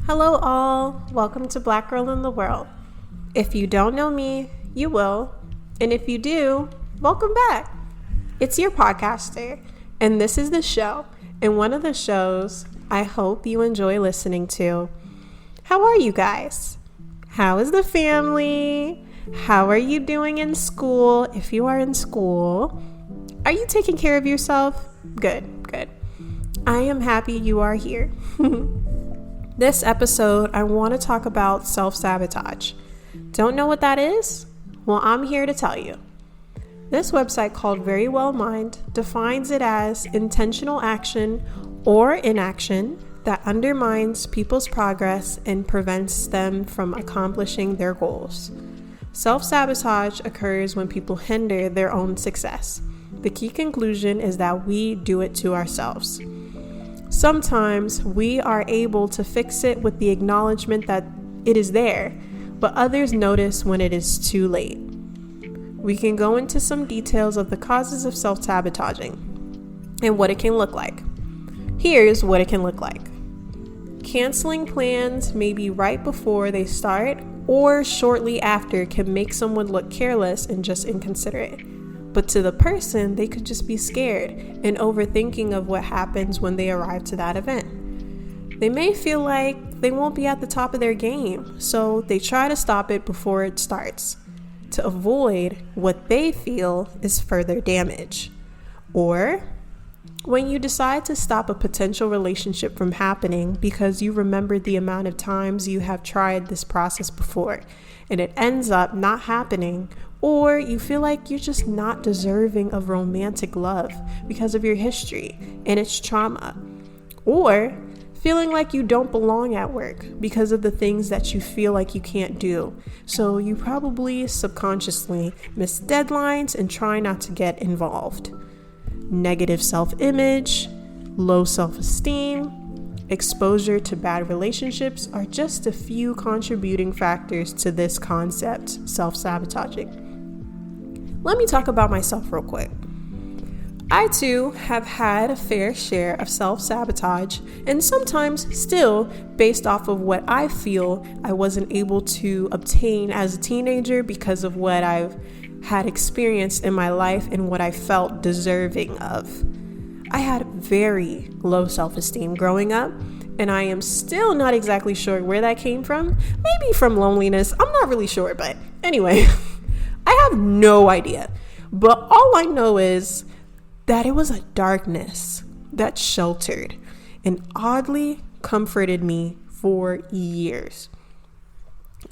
Hello all, welcome to Black Girl in the World. If you don't know me, you will, and if you do, welcome back. It's your podcaster, and this is the show, and one of the shows I hope you enjoy listening to. How are you guys? How is the family? How are you doing in school? If you are in school, are you taking care of yourself? Good. I am happy you are here. This episode, I want to talk about self-sabotage. Don't know what that is? Well, I'm here to tell you. This website called Very Well Mind defines it as intentional action or inaction that undermines people's progress and prevents them from accomplishing their goals. Self-sabotage occurs when people hinder their own success. The key conclusion is that we do it to ourselves. Sometimes we are able to fix it with the acknowledgement that it is there, but others notice when it is too late. We can go into some details of the causes of self-sabotaging and what it can look like. Here's what it can look like. Canceling plans maybe right before they start or shortly after can make someone look careless and just inconsiderate. But to the person, they could just be scared and overthinking of what happens when they arrive to that event. They may feel like they won't be at the top of their game, so they try to stop it before it starts to avoid what they feel is further damage. Or when you decide to stop a potential relationship from happening because you remember the amount of times you have tried this process before and it ends up not happening, or you feel like you're just not deserving of romantic love because of your history and its trauma, or feeling like you don't belong at work because of the things that you feel like you can't do. So you probably subconsciously miss deadlines and try not to get involved. Negative self-image, low self-esteem, exposure to bad relationships are just a few contributing factors to this concept, self-sabotaging. Let me talk about myself real quick. I too have had a fair share of self-sabotage, and sometimes still based off of what I feel I wasn't able to obtain as a teenager because of what I've had experienced in my life and what I felt deserving of. I had very low self-esteem growing up, and I am still not exactly sure where that came from. Maybe from loneliness. I'm not really sure, but anyway, I have no idea. But all I know is that it was a darkness that sheltered and oddly comforted me for years.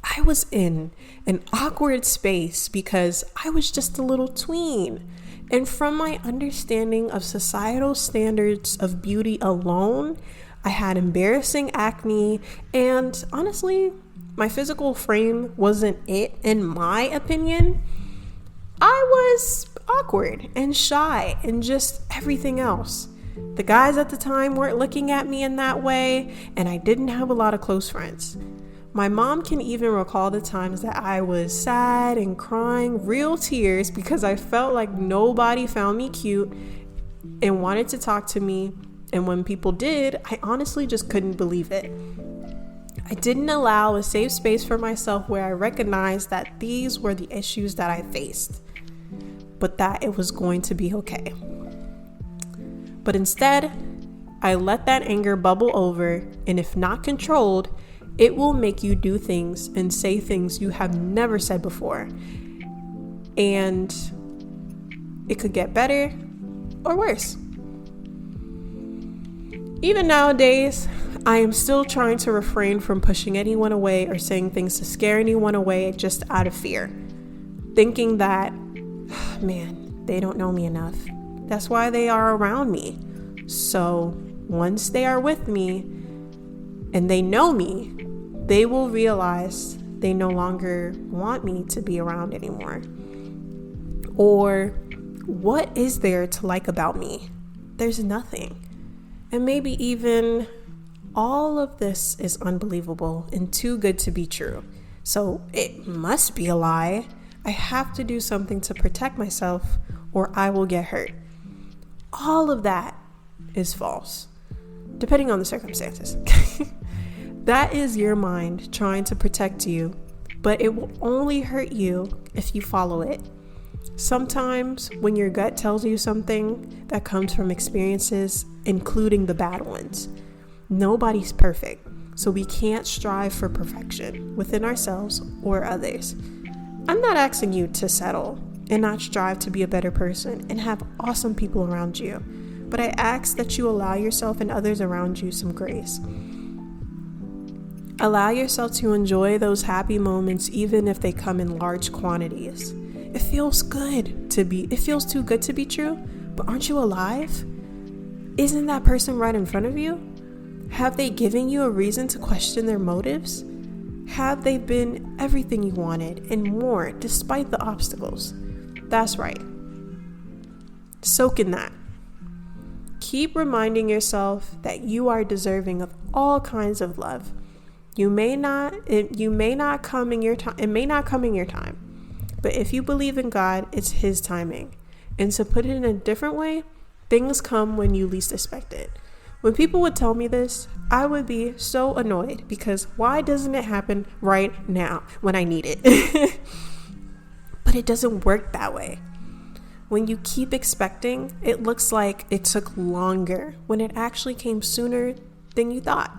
I was in an awkward space because I was just a little tween. And from my understanding of societal standards of beauty alone, I had embarrassing acne, and honestly, my physical frame wasn't it, in my opinion. I was awkward and shy and just everything else. The guys at the time weren't looking at me in that way, and I didn't have a lot of close friends. My mom can even recall the times that I was sad and crying real tears because I felt like nobody found me cute and wanted to talk to me. And when people did, I honestly just couldn't believe it. I didn't allow a safe space for myself where I recognized that these were the issues that I faced, but that it was going to be okay. But instead, I let that anger bubble over, and if not controlled, it will make you do things and say things you have never said before. And it could get better or worse. Even nowadays, I am still trying to refrain from pushing anyone away or saying things to scare anyone away just out of fear. Thinking that, man, they don't know me enough. That's why they are around me. So once they are with me and they know me, they will realize they no longer want me to be around anymore. Or what is there to like about me? There's nothing. And maybe even all of this is unbelievable and too good to be true. So it must be a lie. I have to do something to protect myself or I will get hurt. All of that is false, depending on the circumstances. That is your mind trying to protect you, but it will only hurt you if you follow it. Sometimes when your gut tells you something, that comes from experiences, including the bad ones. Nobody's perfect, so we can't strive for perfection within ourselves or others. I'm not asking you to settle and not strive to be a better person and have awesome people around you, but I ask that you allow yourself and others around you some grace. Allow yourself to enjoy those happy moments even if they come in large quantities. It feels too good to be true, but aren't you alive? Isn't that person right in front of you? Have they given you a reason to question their motives? Have they been everything you wanted and more despite the obstacles? That's right. Soak in that. Keep reminding yourself that you are deserving of all kinds of love. It may not come in your time. But if you believe in God, it's His timing. And to put it in a different way, things come when you least expect it. When people would tell me this, I would be so annoyed because why doesn't it happen right now when I need it? But it doesn't work that way. When you keep expecting, it looks like it took longer when it actually came sooner than you thought.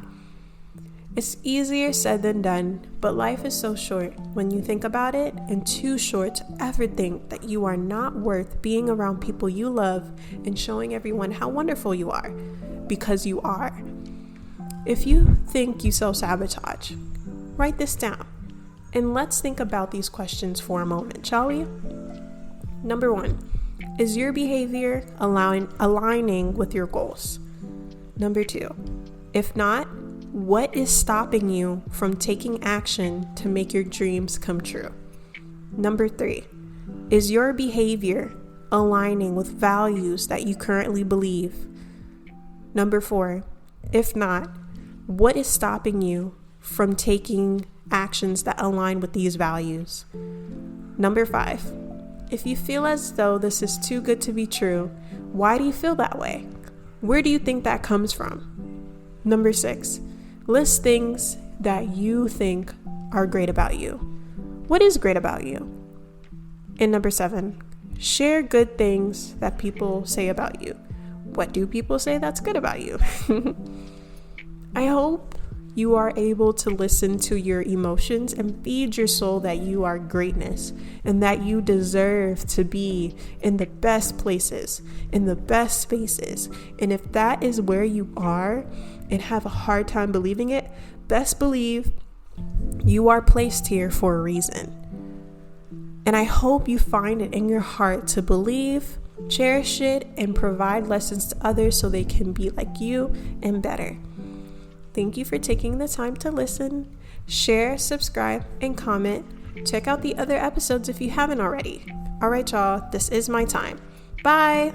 It's easier said than done, but life is so short when you think about it, and too short to ever think that you are not worth being around people you love and showing everyone how wonderful you are, because you are. If you think you self-sabotage, write this down, and let's think about these questions for a moment, shall we? Number 1, is your behavior aligning with your goals? Number 2, if not, what is stopping you from taking action to make your dreams come true? Number 3, is your behavior aligning with values that you currently believe? Number 4, if not, what is stopping you from taking actions that align with these values? Number 5, if you feel as though this is too good to be true, why do you feel that way? Where do you think that comes from? Number 6, list things that you think are great about you. What is great about you? And number 7, share good things that people say about you. What do people say that's good about you? I hope you are able to listen to your emotions and feed your soul that you are greatness and that you deserve to be in the best places, in the best spaces. And if that is where you are and have a hard time believing it, best believe you are placed here for a reason. And I hope you find it in your heart to believe, cherish it, and provide lessons to others so they can be like you and better. Thank you for taking the time to listen. Share, subscribe, and comment. Check out the other episodes if you haven't already. All right, y'all, this is my time. Bye.